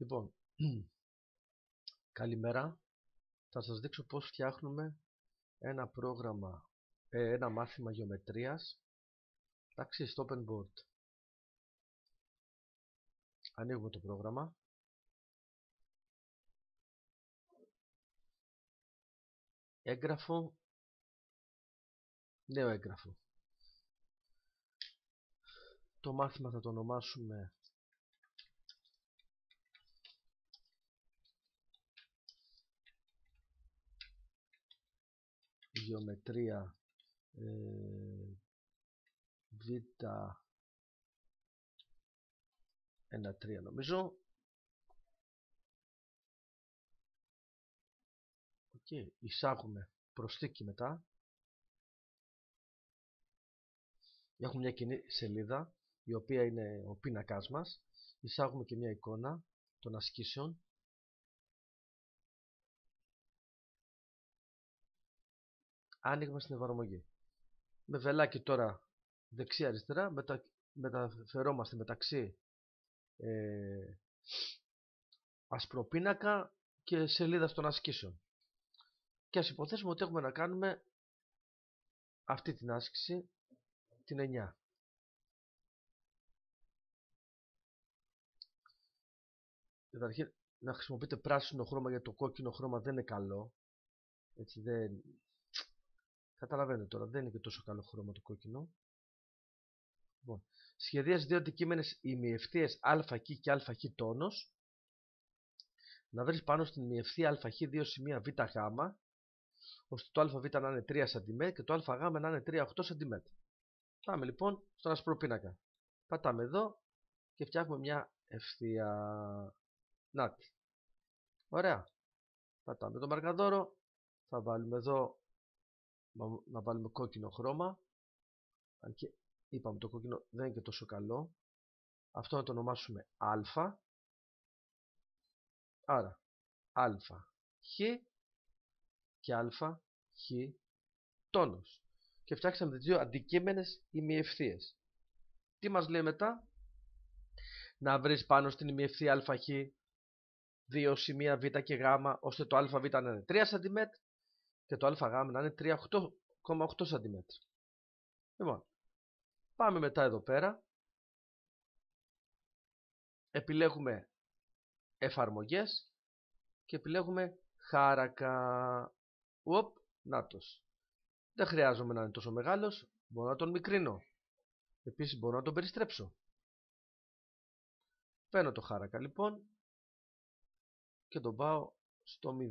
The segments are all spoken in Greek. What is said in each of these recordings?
Λοιπόν, καλημέρα. Θα σας δείξω πώς φτιάχνουμε ένα πρόγραμμα, ένα μάθημα γεωμετρίας, εντάξει, στο Open Board. Ανοίγουμε το πρόγραμμα. Έγγραφο, νέο έγγραφο. Το μάθημα θα το ονομάσουμε γεωμετρία Β1-3 νομίζω. Εισάγουμε προσθήκη μετά. Έχουμε μια κοινή σελίδα η οποία είναι ο πίνακας μας. Εισάγουμε και μια εικόνα των ασκήσεων. Άνοιγμα στην εφαρμογή. Με βελάκι τώρα δεξιά αριστερά μεταφερόμαστε μεταξύ ασπροπίνακα και σελίδας των ασκήσεων. Και ας υποθέσουμε ότι έχουμε να κάνουμε αυτή την άσκηση, την 9. Καταρχήν να χρησιμοποιείτε πράσινο χρώμα, γιατί το κόκκινο χρώμα δεν είναι καλό. Έτσι δεν... Καταλαβαίνετε τώρα, δεν είναι και τόσο καλό χρώμα το κόκκινο. Λοιπόν, σχεδίασε δύο αντικείμενες ημιευθείες ΑΧ και ΑΧ τόνος. Να βρεις πάνω στην ημιευθεία ΑΧ δύο σημεία ΒΓ, ώστε το ΑΒ να είναι 3 cm και το ΑΓ να είναι 3,8 cm. Πάμε λοιπόν στον ασπροπίνακα. Πατάμε εδώ και φτιάχνουμε μια ευθεία. Νάτι. Ωραία. Πατάμε το μαρκαδόρο. Θα βάλουμε εδώ, να βάλουμε κόκκινο χρώμα. Αν και είπαμε το κόκκινο δεν είναι και τόσο καλό. Αυτό να το ονομάσουμε Α. Άρα ΑΧ και ΑΧ τόνος. Και φτιάξαμε τις δύο αντικείμενες ημιευθείες. Τι μας λέει μετά? Να βρεις πάνω στην ημιευθεία ΑΧ δύο σημεία Β και Γ, ώστε το ΑΒ να είναι 3 cm και το ΑΓ να είναι 3,8 cm. Λοιπόν, πάμε μετά εδώ πέρα. Επιλέγουμε εφαρμογές και επιλέγουμε χάρακα. Νάτος. Δεν χρειάζομαι να είναι τόσο μεγάλος, μπορώ να τον μικρύνω. Επίσης μπορώ να τον περιστρέψω. Παίρνω το χάρακα λοιπόν και τον πάω στο 0.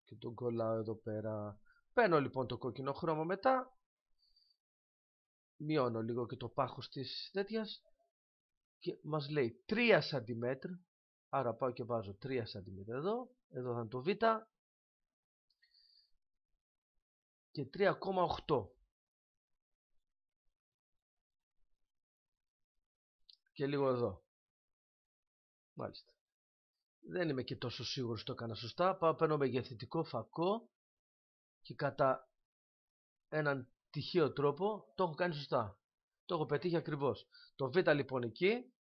Και τον κολλάω εδώ πέρα. Παίρνω λοιπόν το κόκκινο χρώμα μετά. Μειώνω λίγο και το πάχος της τέτοιας. Και μας λέει 3 cm. Άρα πάω και βάζω 3 cm εδώ. Εδώ θα είναι το Β. Και 3,8. Και λίγο εδώ. Μάλιστα. Δεν είμαι και τόσο σίγουρος το έκανα σωστά. Πάω, παίρνω μεγεθυντικό φακό και κατά έναν τυχαίο τρόπο το έχω κάνει σωστά. Το έχω πετύχει ακριβώς. Το Β λοιπόν εκεί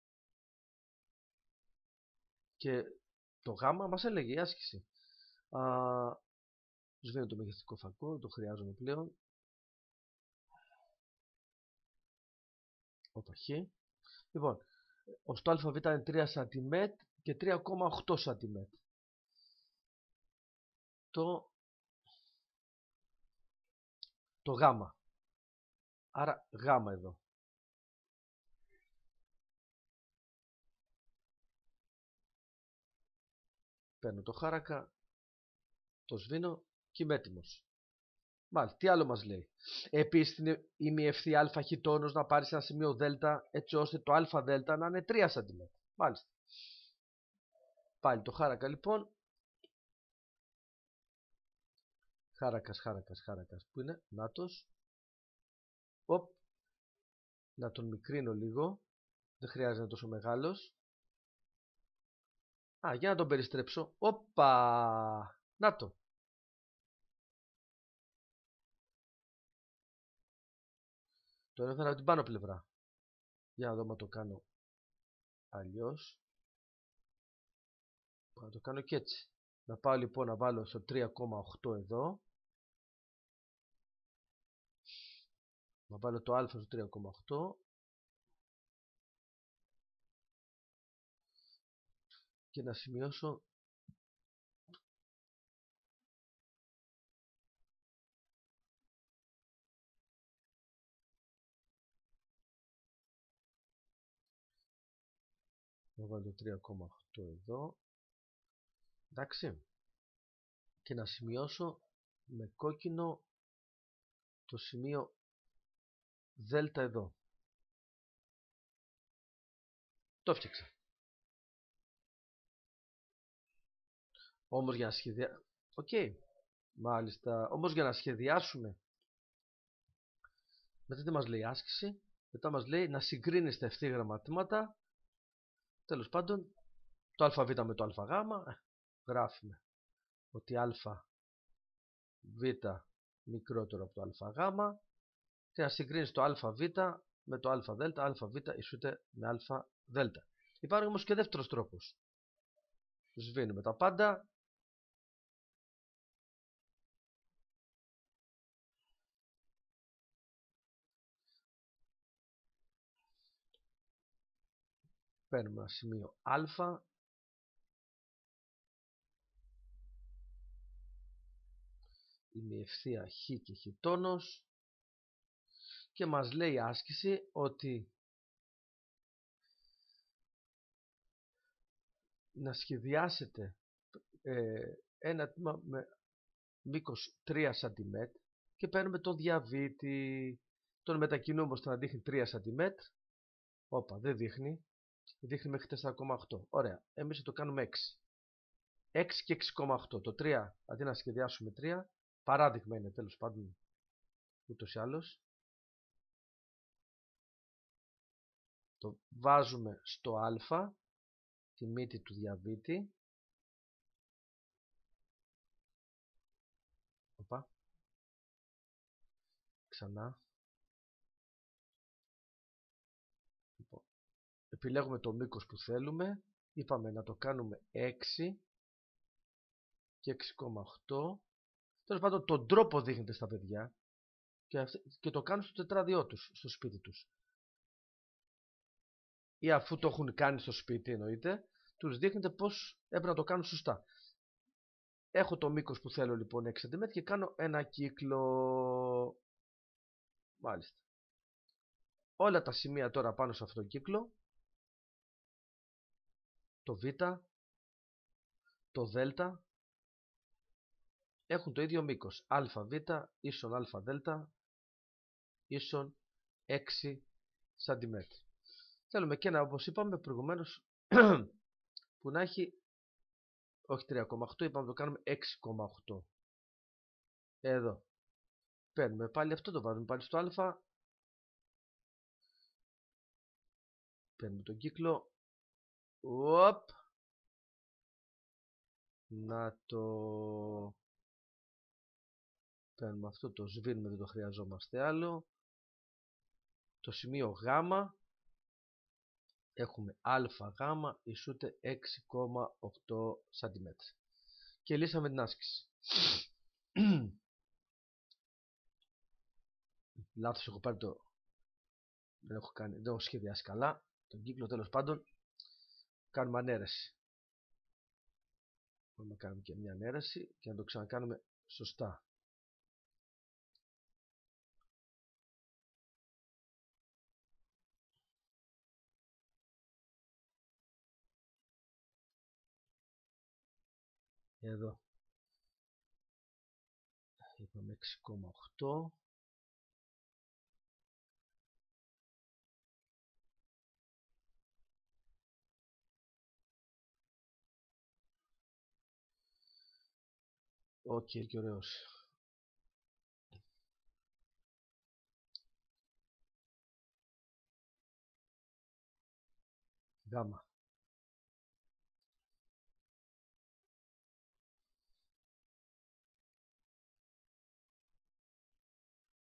και το Γ μας έλεγε η άσκηση. Σβήνω το μεγεθυντικό φακό, δεν το χρειάζομαι πλέον. Λοιπόν, ώστε το ΑΒ είναι 3 cm και 3,8 cm. Το Γ. Άρα Γ εδώ. Παίρνω το χάρακα, το σβήνω και είμαι έτοιμος. Μάλιστα, τι άλλο μας λέει? Επίσης την ημιευθεία ΑΧ τόνος να πάρεις ένα σημείο Δ, έτσι ώστε το ΑΔ να είναι 3 cm. Μάλιστα. Πάλι το χάρακα λοιπόν. Χάρακας που είναι? Νάτος. Να τον μικρύνω λίγο. Δεν χρειάζεται να είναι τόσο μεγάλος. Για να τον περιστρέψω. Να το. Τον έφερα από την πάνω πλευρά. Για να δω αν το κάνω αλλιώς. Θα το κάνω και έτσι. Να πάω λοιπόν να βάλω στο 3,8 εδώ. Να βάλω το α στο 3,8. Και να σημειώσω να βάλω το 3,8 εδώ. Εντάξει. Και να σημειώσω με κόκκινο το σημείο δέλτα εδώ. Το έφτιαξα. Όμως για να σχεδιάσουμε... Μάλιστα. Όμως για να σχεδιάσουμε... Μετά τι μας λέει άσκηση. Μετά μας λέει να συγκρίνεις τα ευθεία γραμματήματα. Τέλος πάντων, το αβ με το αβγ. Γράφουμε ότι αβ μικρότερο από το αβγ. Και να συγκρίνεις το αβ με το αβ ισούται με αβδ. Υπάρχει όμως και δεύτερος τρόπος. Σβήνουμε τα πάντα. Παίρνουμε ένα σημείο α. Είναι η ευθεία χ και χ τόνος. Και μας λέει η άσκηση ότι να σχεδιάσετε ένα τμήμα με μήκος 3 cm και παίρνουμε τον διαβήτη. Τον μετακινούμε ώστε να δείχνει 3 cm. Όπα, δεν δείχνει. Δείχνει μέχρι 4,8. Ωραία. Εμείς θα το κάνουμε 6. 6 και 6,8. Το 3 αντί να σχεδιάσουμε 3. Παράδειγμα είναι τέλος πάντων ούτως ή άλλως. Το βάζουμε στο α. Τη μύτη του διαβήτη. Οπα. Ξανά. Λοιπόν, επιλέγουμε το μήκος που θέλουμε. Είπαμε να το κάνουμε 6 και 6,8. Τέλος πάντων τον τρόπο δείχνεται στα παιδιά και το κάνουν στο τετράδιό τους, στο σπίτι τους. Ή αφού το έχουν κάνει στο σπίτι εννοείται, τους δείχνεται πως έπρεπε να το κάνουν σωστά. Έχω το μήκος που θέλω λοιπόν 6 cm και κάνω ένα κύκλο. Μάλιστα. Όλα τα σημεία τώρα πάνω σε αυτόν τον κύκλο, το β, το δ, έχουν το ίδιο μήκος. αβ ίσον αβδ ίσον 6 cm. Θέλουμε και ένα, όπως είπαμε προηγουμένως, που να έχει όχι 3,8, είπαμε το κάνουμε 6,8. Εδώ. Παίρνουμε πάλι αυτό, το βάζουμε πάλι στο α. Παίρνουμε τον κύκλο. Οπ. Να το... Παίρνουμε αυτό, το σβήνουμε, δεν το χρειαζόμαστε άλλο. Το σημείο γ. Έχουμε αβγ ισούται 6,8 cm. Και λύσαμε την άσκηση. Λάθος, έχω πάρει το... Δεν έχω σχεδιάσει καλά τον κύκλο, τέλος πάντων. Κάνουμε ανέρεση. Μπορούμε να κάνουμε και μια ανέρεση και να το ξανακάνουμε σωστά. Εδώ. Είπαμε 6,8. Οκ, και ωραίος. Γάμα.